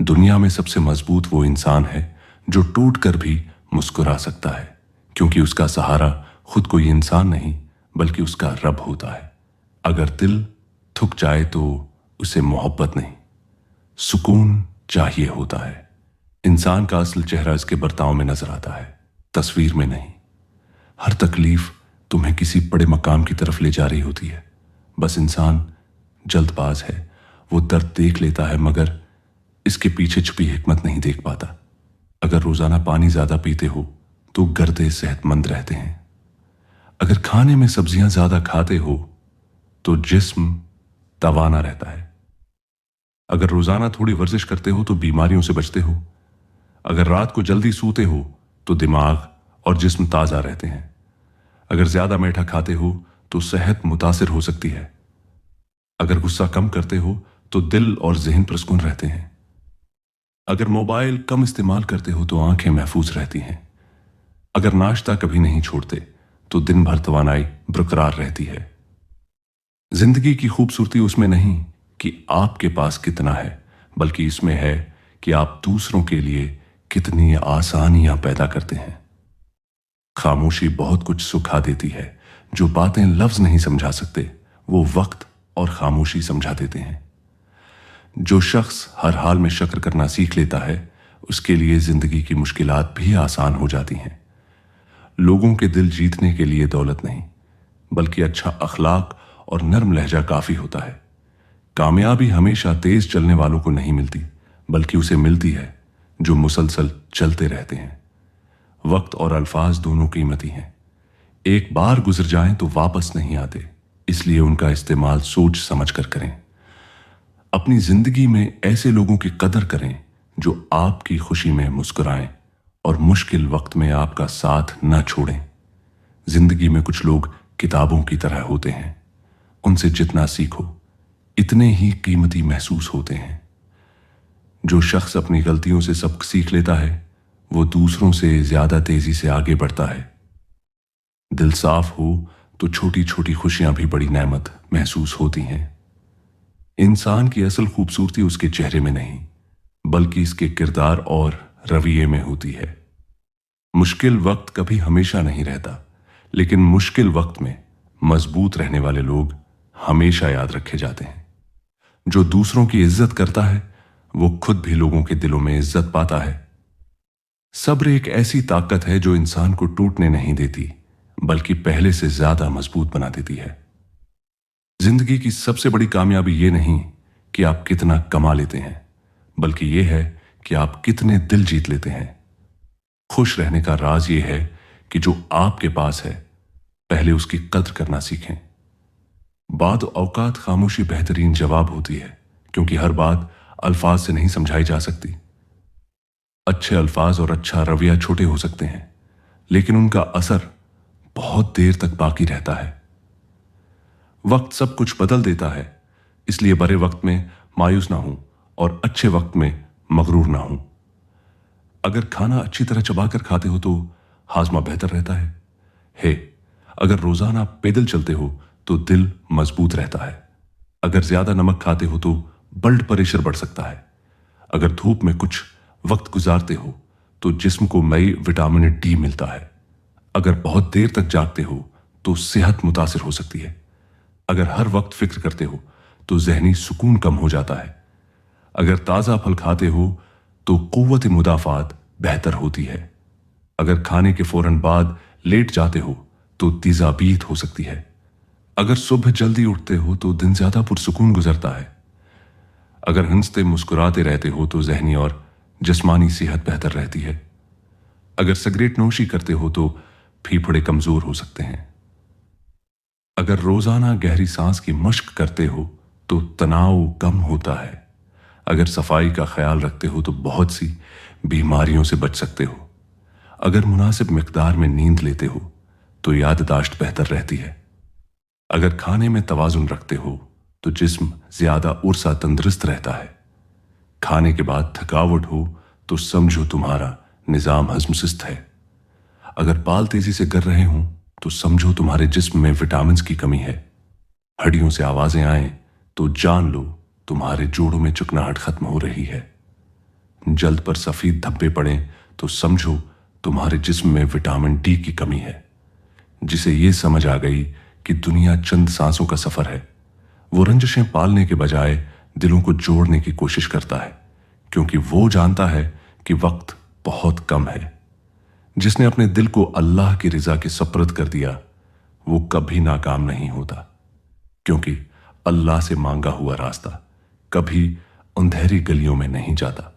दुनिया में सबसे मजबूत वो इंसान है जो टूट कर भी मुस्कुरा सकता है, क्योंकि उसका सहारा खुद कोई इंसान नहीं बल्कि उसका रब होता है। अगर दिल थक जाए तो उसे मोहब्बत नहीं, सुकून चाहिए होता है। इंसान का असल चेहरा इसके बर्ताव में नजर आता है, तस्वीर में नहीं। हर तकलीफ तुम्हें किसी बड़े मकाम की तरफ ले जा रही होती है। बस इंसान जल्दबाज है, वो दर्द देख लेता है मगर इसके पीछे छुपी हिकमत नहीं देख पाता। अगर रोजाना पानी ज्यादा पीते हो तो गर्दे सेहतमंद रहते हैं। अगर खाने में सब्जियां ज्यादा खाते हो तो जिस्म तवाना रहता है। अगर रोजाना थोड़ी वर्जिश करते हो तो बीमारियों से बचते हो। अगर रात को जल्दी सोते हो तो दिमाग और जिस्म ताजा रहते हैं। अगर ज्यादा मीठा खाते हो तो सेहत मुतासिर हो सकती है। अगर गुस्सा कम करते हो तो दिल और जहन पुरस्कून रहते हैं। अगर मोबाइल कम इस्तेमाल करते हो तो आंखें महफूज रहती हैं। अगर नाश्ता कभी नहीं छोड़ते तो दिन भर तवानाई बरकरार रहती है। जिंदगी की खूबसूरती उसमें नहीं कि आपके पास कितना है, बल्कि इसमें है कि आप दूसरों के लिए कितनी आसानियां पैदा करते हैं। खामोशी बहुत कुछ सुखा देती है। जो बातें लफ्ज नहीं समझा सकते वो वक्त और खामोशी समझा देते हैं। जो शख्स हर हाल में शक्र करना सीख लेता है उसके लिए जिंदगी की मुश्किलात भी आसान हो जाती हैं। लोगों के दिल जीतने के लिए दौलत नहीं बल्कि अच्छा अखलाक और नरम लहजा काफी होता है। कामयाबी हमेशा तेज चलने वालों को नहीं मिलती बल्कि उसे मिलती है जो मुसलसल चलते रहते हैं। वक्त और अल्फाज दोनों कीमती हैं। एक बार गुजर जाएं तो वापस नहीं आते, इसलिए उनका इस्तेमाल सोच समझ कर करें। अपनी जिंदगी में ऐसे लोगों की कदर करें जो आपकी खुशी में मुस्कुराएं और मुश्किल वक्त में आपका साथ न छोड़ें। जिंदगी में कुछ लोग किताबों की तरह होते हैं, उनसे जितना सीखो इतने ही कीमती महसूस होते हैं। जो शख्स अपनी गलतियों से सबक सीख लेता है वो दूसरों से ज्यादा तेजी से आगे बढ़ता है। दिल साफ हो तो छोटी छोटी खुशियां भी बड़ी नेमत महसूस होती हैं। इंसान की असल खूबसूरती उसके चेहरे में नहीं बल्कि इसके किरदार और रवैये में होती है। मुश्किल वक्त कभी हमेशा नहीं रहता, लेकिन मुश्किल वक्त में मजबूत रहने वाले लोग हमेशा याद रखे जाते हैं। जो दूसरों की इज्जत करता है वो खुद भी लोगों के दिलों में इज्जत पाता है। सब्र एक ऐसी ताकत है जो इंसान को टूटने नहीं देती बल्कि पहले से ज्यादा मजबूत बना देती है। जिंदगी की सबसे बड़ी कामयाबी ये नहीं कि आप कितना कमा लेते हैं बल्कि ये है कि आप कितने दिल जीत लेते हैं। खुश रहने का राज ये है कि जो आपके पास है पहले उसकी कद्र करना सीखें। बाद औकात खामोशी बेहतरीन जवाब होती है, क्योंकि हर बात अल्फाज से नहीं समझाई जा सकती। अच्छे अल्फाज और अच्छा रवैया छोटे हो सकते हैं लेकिन उनका असर बहुत देर तक बाकी रहता है। वक्त सब कुछ बदल देता है, इसलिए बुरे वक्त में मायूस ना हूं और अच्छे वक्त में मगरूर ना हूं। अगर खाना अच्छी तरह चबाकर खाते हो तो हाजमा बेहतर रहता है। अगर रोजाना पैदल चलते हो तो दिल मजबूत रहता है। अगर ज्यादा नमक खाते हो तो ब्लड प्रेशर बढ़ सकता है। अगर धूप में कुछ वक्त गुजारते हो तो जिस्म को नई विटामिन डी मिलता है। अगर बहुत देर तक जागते हो तो सेहत मुतासिर हो सकती है। अगर हर वक्त फिक्र करते हो तो जहनी सुकून कम हो जाता है। अगर ताजा फल खाते हो तो कुव्वत मुदाफात बेहतर होती है। अगर खाने के फौरन बाद लेट जाते हो तो तेजाबीत हो सकती है। अगर सुबह जल्दी उठते हो तो दिन ज्यादा पुरसुकून गुजरता है। अगर हंसते मुस्कुराते रहते हो तो जहनी और जिस्मानी सेहत बेहतर रहती है। अगर सिगरेट नोशी करते हो तो फेफड़े कमजोर हो सकते हैं। अगर रोजाना गहरी सांस की मश्क करते हो तो तनाव कम होता है। अगर सफाई का ख्याल रखते हो तो बहुत सी बीमारियों से बच सकते हो। अगर मुनासिब मिकदार में नींद लेते हो तो याददाश्त बेहतर रहती है। अगर खाने में तवाजुन रखते हो तो जिस्म ज्यादा उर्सा तंदुरुस्त रहता है। खाने के बाद थकावट हो तो समझो तुम्हारा निजाम हजम सुस्त है। अगर बाल तेजी से गिर रहे हों तो समझो तुम्हारे जिस्म में विटामिन की कमी है। हड्डियों से आवाजें आए तो जान लो तुम्हारे जोड़ों में चिकनाहट खत्म हो रही है। जल्द पर सफेद धब्बे पड़े तो समझो तुम्हारे जिस्म में विटामिन डी की कमी है। जिसे ये समझ आ गई कि दुनिया चंद सांसों का सफर है, वो रंजिशें पालने के बजाय दिलों को जोड़ने की कोशिश करता है, क्योंकि वो जानता है कि वक्त बहुत कम है। जिसने अपने दिल को अल्लाह की रिजा के सपुर्द कर दिया, वो कभी नाकाम नहीं होता, क्योंकि अल्लाह से मांगा हुआ रास्ता कभी अंधेरी गलियों में नहीं जाता।